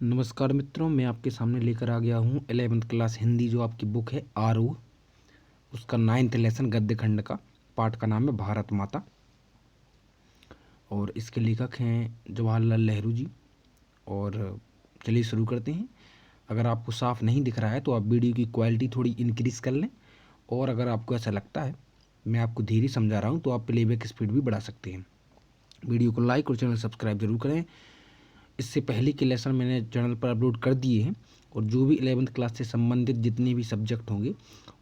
नमस्कार मित्रों, मैं आपके सामने लेकर आ गया हूँ 11th क्लास हिंदी जो आपकी बुक है आरूह, उसका 9th लेसन गद्य खंड का पाठ का नाम है भारत माता। और इसके लेखक हैं जवाहरलाल नेहरू जी। और चलिए शुरू करते हैं। अगर आपको साफ नहीं दिख रहा है तो आप वीडियो की क्वालिटी थोड़ी इंक्रीज़ कर लें, और अगर आपको ऐसा लगता है मैं आपको धीरे समझा रहा हूँ तो आप प्लेबैक स्पीड भी बढ़ा सकते हैं। वीडियो को लाइक और चैनल सब्सक्राइब जरूर करें। इससे पहले के लेसन मैंने चैनल पर अपलोड कर दिए हैं, और जो भी 11th क्लास से संबंधित जितने भी सब्जेक्ट होंगे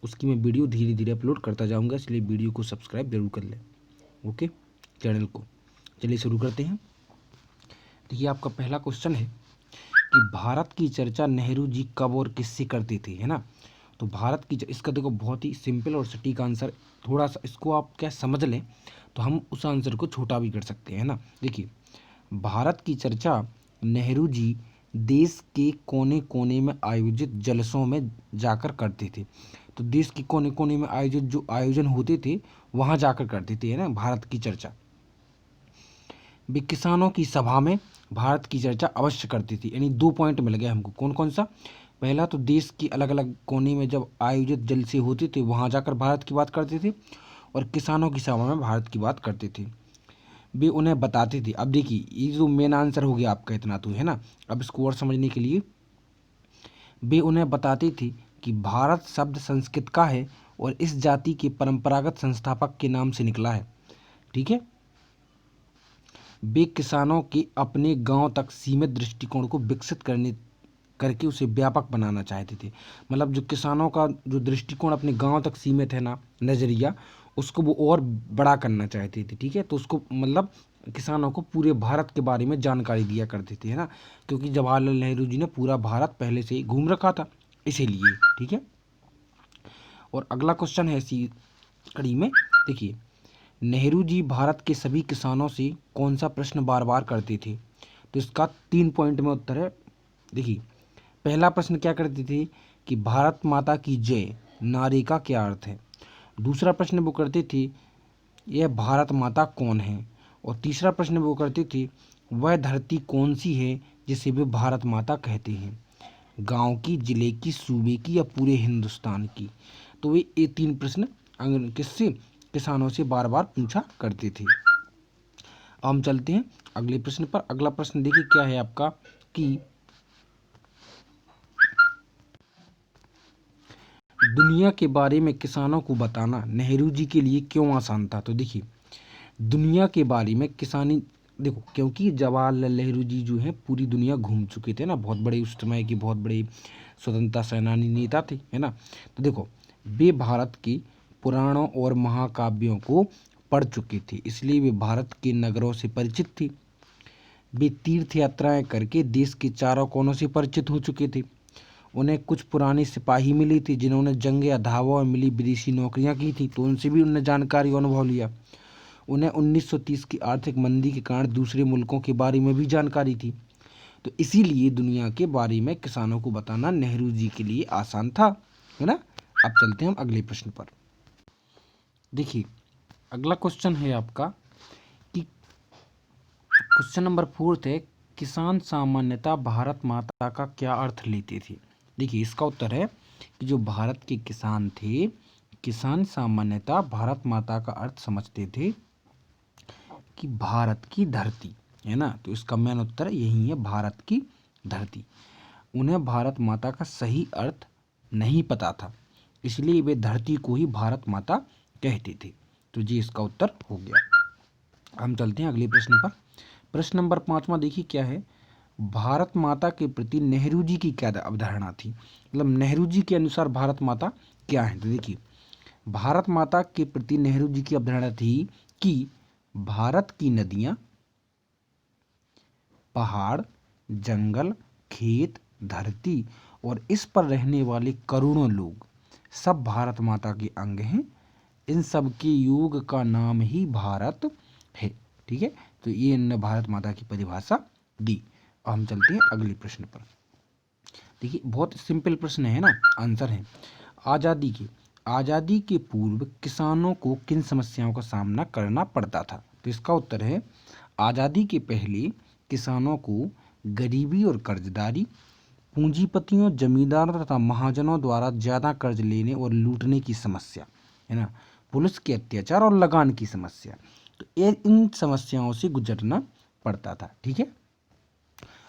उसकी मैं वीडियो धीरे धीरे अपलोड करता जाऊंगा, इसलिए वीडियो को सब्सक्राइब जरूर कर लें। ओके, चैनल को। चलिए शुरू करते हैं। देखिए, आपका पहला क्वेश्चन है कि भारत की चर्चा नेहरू जी कब और किससे करते थे, है ना। तो भारत की इसका देखो बहुत ही सिंपल और सटीक आंसर, थोड़ा सा इसको आप क्या समझ लें तो हम उस आंसर को छोटा भी कर सकते हैं, है ना। देखिए, भारत की चर्चा नेहरू जी देश के कोने कोने में आयोजित जलसों में जाकर करते थे। तो देश के कोने कोने में आयोजित जो आयोजन होते थे वहां जाकर करते थे, है ना, भारत की चर्चा। वे किसानों की सभा में भारत की चर्चा अवश्य करती थी। यानी 2 पॉइंट मिल गया हमको। कौन कौन सा? पहला तो देश की अलग अलग कोने में जब आयोजित जलसे होते थे वहां जाकर भारत की बात करते थे, और किसानों की सभा में भारत की बात करते थे। वे उन्हें बताते थे। अब देखिए, ये जो मेन आंसर हो गया आपका, इतना तो है ना। अब इसको और समझने के लिए, वे उन्हें बताते थे कि भारत शब्द संस्कृत का है और इस जाति के परंपरागत संस्थापक के नाम से निकला है। ठीक है। वे किसानों के अपने गांव तक सीमित दृष्टिकोण को विकसित करने करके उसे व्यापक बनाना चाहते थे। मतलब जो किसानों का जो दृष्टिकोण अपने गांव तक सीमित है ना, नज़रिया, उसको वो और बड़ा करना चाहते थे। ठीक है। तो उसको मतलब किसानों को पूरे भारत के बारे में जानकारी दिया करते थे, है ना, क्योंकि जवाहरलाल नेहरू जी ने पूरा भारत पहले से ही घूम रखा था, इसीलिए। ठीक है। और अगला क्वेश्चन है इसी कड़ी में। देखिए, नेहरू जी भारत के सभी किसानों से कौन सा प्रश्न बार बार करते थे? तो इसका 3 पॉइंट में उत्तर है। देखिए, पहला प्रश्न क्या करते थे कि भारत माता की जय नारे का क्या अर्थ है। दूसरा प्रश्न वो करते थे, यह भारत माता कौन है। और तीसरा प्रश्न वो करते थे, वह धरती कौन सी है जिसे वे भारत माता कहते हैं, गांव की, जिले की, सूबे की, या पूरे हिंदुस्तान की। तो वे ये 3 प्रश्न किससे? किसानों से बार बार पूछा करते थे। अब हम चलते हैं अगले प्रश्न पर। अगला प्रश्न देखिए क्या है आपका कि दुनिया के बारे में किसानों को बताना नेहरू जी के लिए क्यों आसान था। तो देखिए, दुनिया के बारे में किसानी, देखो, क्योंकि जवाहरलाल नेहरू जी जो हैं पूरी दुनिया घूम चुके थे ना, बहुत बड़े उस समय के बहुत बड़े स्वतंत्रता सेनानी नेता थे, है ना। तो देखो, वे भारत के पुराणों और महाकाव्यों को पढ़ चुके थे, इसलिए वे भारत के नगरों से परिचित थे। वे तीर्थ यात्राएं करके देश के चारों कोनों से परिचित हो चुके थे। उन्हें कुछ पुराने सिपाही मिले थे जिन्होंने जंग या धावा में मिली विदेशी नौकरियां की थी, तो उनसे भी उन्होंने जानकारी और अनुभव लिया। उन्हें 1930 की आर्थिक मंदी के कारण दूसरे मुल्कों के बारे में भी जानकारी थी। तो इसीलिए दुनिया के बारे में किसानों को बताना नेहरू जी के लिए आसान था, है ना। अब चलते हैं हम अगले प्रश्न पर। देखिए, अगला क्वेश्चन है आपका कि क्वेश्चन नंबर 4 है, किसान सामान्यतः भारत माता का क्या अर्थ लेते थे। देखिए, इसका उत्तर है कि जो भारत के किसान थे, किसान सामान्यतः भारत माता का अर्थ समझते थे कि भारत की धरती, है ना। तो इसका मेन उत्तर यही है, भारत की धरती। उन्हें भारत माता का सही अर्थ नहीं पता था, इसलिए वे धरती को ही भारत माता कहते थे। तो जी इसका उत्तर हो गया। हम चलते हैं अगले प्रश्न पर। प्रश्न नंबर 5वां देखिए क्या है, भारत माता के प्रति नेहरू जी की क्या अवधारणा थी। मतलब नेहरू जी के अनुसार भारत माता क्या है। तो देखिए, भारत माता के प्रति नेहरू जी की अवधारणा थी कि भारत की नदियां, पहाड़, जंगल, खेत, धरती और इस पर रहने वाले करोड़ों लोग सब भारत माता के अंग हैं। इन सब के योग का नाम ही भारत है। ठीक है। तो ये इन्होंने भारत माता की परिभाषा दी। अब हम चलते हैं अगले प्रश्न पर। देखिए, बहुत सिंपल प्रश्न है ना, आंसर है, आज़ादी के पूर्व किसानों को किन समस्याओं का सामना करना पड़ता था। तो इसका उत्तर है, आज़ादी के पहले किसानों को गरीबी और कर्जदारी, पूंजीपतियों, जमींदारों तथा महाजनों द्वारा ज़्यादा कर्ज लेने और लूटने की समस्या, है ना, पुलिस के अत्याचार और लगान की समस्या। तो ये इन समस्याओं से गुजरना पड़ता था। ठीक है,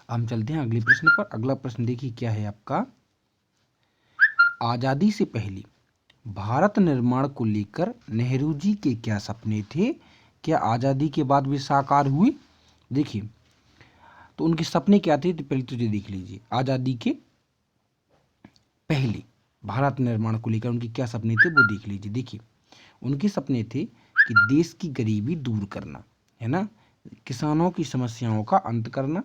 हम चलते हैं अगले प्रश्न पर। अगला प्रश्न देखिए क्या है आपका। आज़ादी से पहले भारत निर्माण को लेकर नेहरू जी के क्या सपने थे? क्या आज़ादी के बाद भी साकार हुए? देखिए, तो उनके सपने क्या थे, तो पहले तो ये देख लीजिए। आज़ादी के पहले भारत निर्माण को लेकर उनके क्या सपने थे वो देख लीजिए। देखिए, उनके सपने थे कि देश की गरीबी दूर करना, है ना, किसानों की समस्याओं का अंत करना,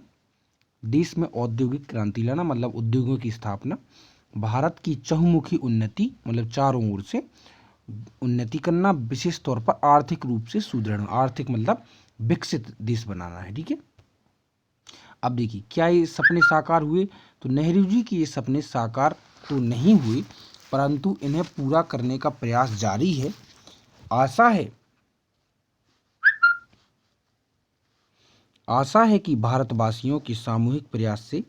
देश में औद्योगिक क्रांति लाना, मतलब उद्योगों की स्थापना, भारत की चहुमुखी उन्नति, मतलब चारों ओर से उन्नति करना, विशेष तौर पर आर्थिक रूप से सुदृढ़, आर्थिक मतलब विकसित देश बनाना है। ठीक है, अब देखिए क्या ये सपने साकार हुए? तो नेहरू जी के ये सपने साकार तो नहीं हुए, परंतु इन्हें पूरा करने का प्रयास जारी है। आशा है कि भारतवासियों के सामूहिक प्रयास से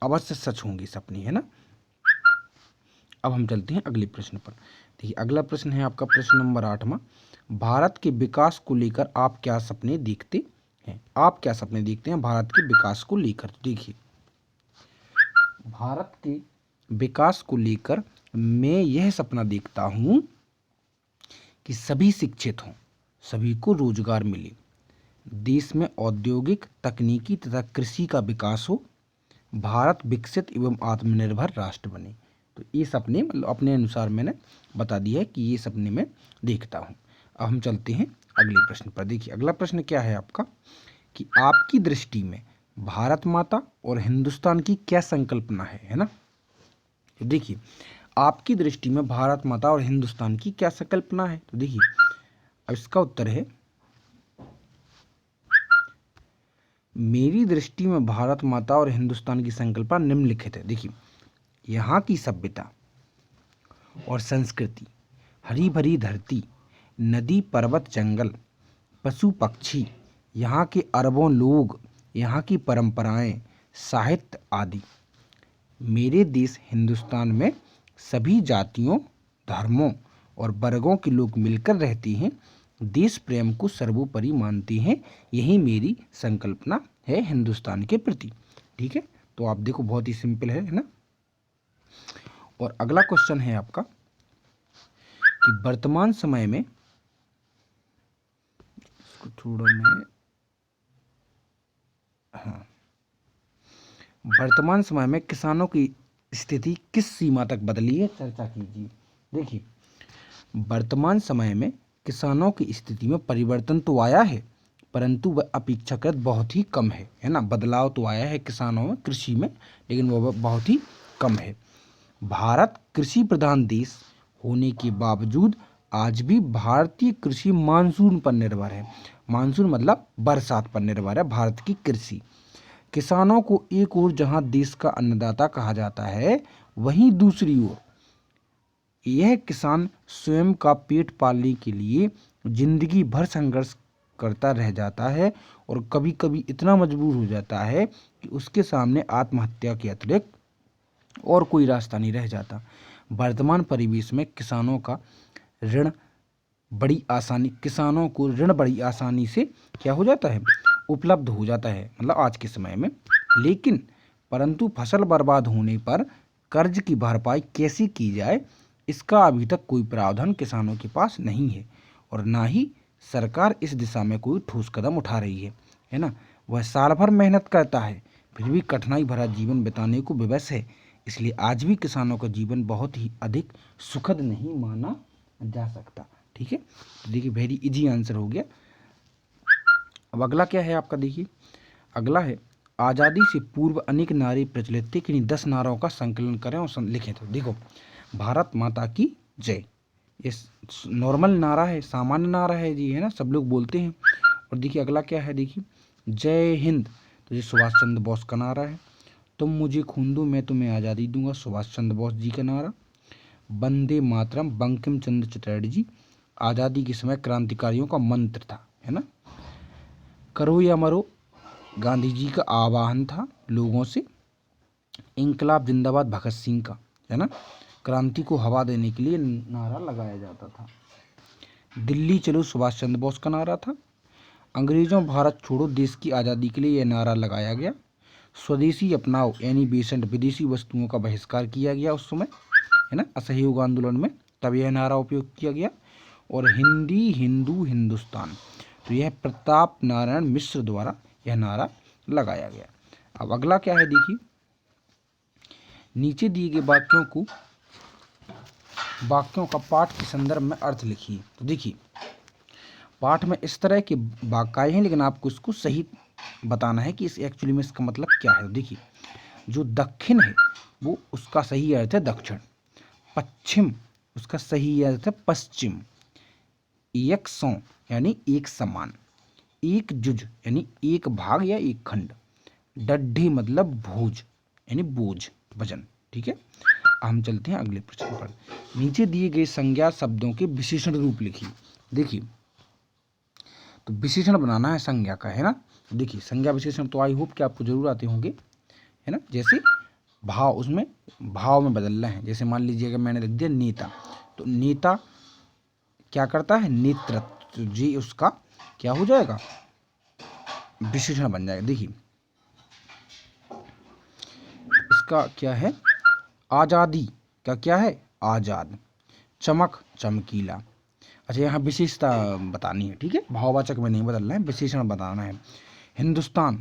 अवश्य सच होंगे सपने, है ना। अब हम चलते हैं अगले प्रश्न पर। देखिए, अगला प्रश्न है आपका प्रश्न नंबर 8वां। भारत के विकास को लेकर आप क्या सपने देखते हैं? आप क्या सपने देखते हैं भारत के विकास को लेकर? देखिए, भारत के विकास को लेकर मैं यह सपना देखता हूं कि सभी शिक्षित हों, सभी को रोजगार मिले, देश में औद्योगिक, तकनीकी तथा कृषि का विकास हो, भारत विकसित एवं आत्मनिर्भर राष्ट्र बने। तो ये सपने मतलब अपने अनुसार मैंने बता दिया है कि ये सपने मैं देखता हूँ। अब हम चलते हैं अगले प्रश्न पर। देखिए, अगला प्रश्न क्या है आपका कि आपकी दृष्टि में भारत माता और हिंदुस्तान की क्या संकल्पना है ना। तो देखिए, आपकी दृष्टि में भारत माता और हिंदुस्तान की क्या संकल्पना है? तो देखिए, अब इसका उत्तर है, मेरी दृष्टि में भारत माता और हिंदुस्तान की संकल्पना निम्नलिखित है। देखिए, यहाँ की सभ्यता और संस्कृति, हरी भरी धरती, नदी पर्वत जंगल, पशु पक्षी, यहाँ के अरबों लोग, यहाँ की परंपराएं, साहित्य आदि। मेरे देश हिंदुस्तान में सभी जातियों, धर्मों और वर्गों के लोग मिलकर रहते हैं, देश प्रेम को सर्वोपरि मानते हैं। यही मेरी संकल्पना है हिंदुस्तान के प्रति। ठीक है, तो आप देखो बहुत ही सिंपल है ना। और अगला क्वेश्चन है आपका कि वर्तमान समय में, इसको थोड़ा मैं, हाँ, वर्तमान समय में किसानों की स्थिति किस सीमा तक बदली है, चर्चा कीजिए। देखिए, वर्तमान समय में किसानों की स्थिति में परिवर्तन तो आया है, परंतु वह अपेक्षाकृत बहुत ही कम है ना। बदलाव तो आया है किसानों में, कृषि में, लेकिन वह बहुत ही कम है। भारत कृषि प्रधान देश होने के बावजूद आज भी भारतीय कृषि मानसून पर निर्भर है। मानसून मतलब बरसात पर निर्भर है भारत की कृषि। किसानों को एक ओर जहां देश का अन्नदाता कहा जाता है, वहीं दूसरी ओर यह किसान स्वयं का पेट पालने के लिए जिंदगी भर संघर्ष करता रह जाता है और कभी कभी इतना मजबूर हो जाता है कि उसके सामने आत्महत्या के अतिरिक्त और कोई रास्ता नहीं रह जाता। वर्तमान परिवेश में किसानों को ऋण बड़ी आसानी से क्या हो जाता है, उपलब्ध हो जाता है, मतलब आज के समय में। लेकिन परंतु फसल बर्बाद होने पर कर्ज की भरपाई कैसे की जाए, इसका अभी तक कोई प्रावधान किसानों के पास नहीं है और ना ही सरकार इस दिशा में कोई ठोस कदम उठा रही है ना। वह साल भर मेहनत करता है, फिर भी कठिनाई भरा जीवन बिताने को विवश है। इसलिए आज भी किसानों का जीवन बहुत ही अधिक सुखद नहीं माना जा सकता। ठीक है, तो देखिए वेरी इजी आंसर हो गया। अब अगला क्या है आपका, देखिए अगला है, आज़ादी से पूर्व अनेक नारे प्रचलित थे, किन्हीं 10 नारों का संकलन करें और लिखें। तो देखो, भारत माता की जय, ये नॉर्मल नारा है, सामान्य नारा है जी, है ना, सब लोग बोलते हैं। और देखिए अगला क्या है, देखिए जय हिंद, तो ये सुभाष चंद्र बोस का नारा है। तुम मुझे खून दो मैं तुम्हें आज़ादी दूंगा, सुभाष चंद्र बोस जी का नारा। वंदे मातरम, बंकिम चंद्र चटर्जी, आज़ादी के समय क्रांतिकारियों का मंत्र था, है ना। करो या मरो, गांधी जी का आह्वान था लोगों से, इंकलाब जिंदाबाद भगत सिंह का, है ना, क्रांति को हवा देने के लिए नारा लगाया जाता था। दिल्ली चलो सुभाष चंद्र बोस का नारा था। अंग्रेजों भारत छोड़ो देश की आज़ादी के लिए यह नारा लगाया गया। स्वदेशी अपनाओ यानी बेसेंट विदेशी वस्तुओं का बहिष्कार किया गया उस समय, है ना, असहयोग आंदोलन में तब यह नारा उपयोग किया गया। और हिंदी हिंदू हिंदुस्तान, तो यह प्रताप नारायण मिश्र द्वारा यह नारा लगाया गया। अब अगला क्या है देखिए, नीचे दिए गए वाक्यों का पाठ के संदर्भ में अर्थ लिखिए। तो देखिए पाठ में इस तरह के वाक्य हैं, लेकिन आपको इसको सही बताना है कि इस एक्चुअली में इसका मतलब क्या है। तो देखिए जो दक्षिण है वो उसका सही अर्थ है दक्षिण, पश्चिम उसका सही अर्थ है पश्चिम, एक सौ यानी एक समान, एक जुज यानी एक भाग या एक खंड, डड्ढी मतलब भोज यानी बोझ वजन। ठीक है, हम चलते हैं अगले प्रश्न पर। नीचे दिए गए संज्ञा शब्दों के विशेषण रूप लिखिए। देखिए तो विशेषण बनाना है संज्ञा का, है ना। देखिए संज्ञा विशेषण तो आई होप कि आपको जरूर आते होंगे, है ना। जैसे भाव, उसमें भाव में बदलना है। जैसे मान लीजिए मैंने लिख दिया नेता, तो नेता क्या करता है, नेतृत्व, तो जी उसका क्या हो जाएगा, विशेषण बन जाएगा। देखिए इसका क्या है, आज़ादी का क्या है, आज़ाद, चमक चमकीला। अच्छा यहाँ विशेषता बतानी है, ठीक है, भाववाचक में नहीं बदलना है, विशेषण बताना है। हिंदुस्तान,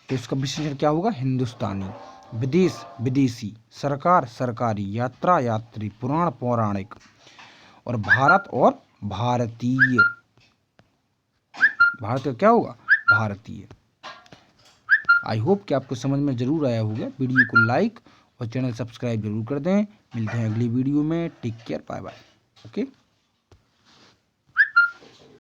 तो इसका विशेषण क्या होगा, हिंदुस्तानी। विदेश विदेशी, सरकार सरकारी, यात्रा यात्री, पुराण पौराणिक, और भारत और भारतीय, भारत का क्या होगा, भारतीय। आई होप कि आपको समझ में जरूर आया होगा। वीडियो को लाइक और चैनल सब्सक्राइब जरूर कर दें। मिलते हैं अगली वीडियो में, take care, bye bye. Okay.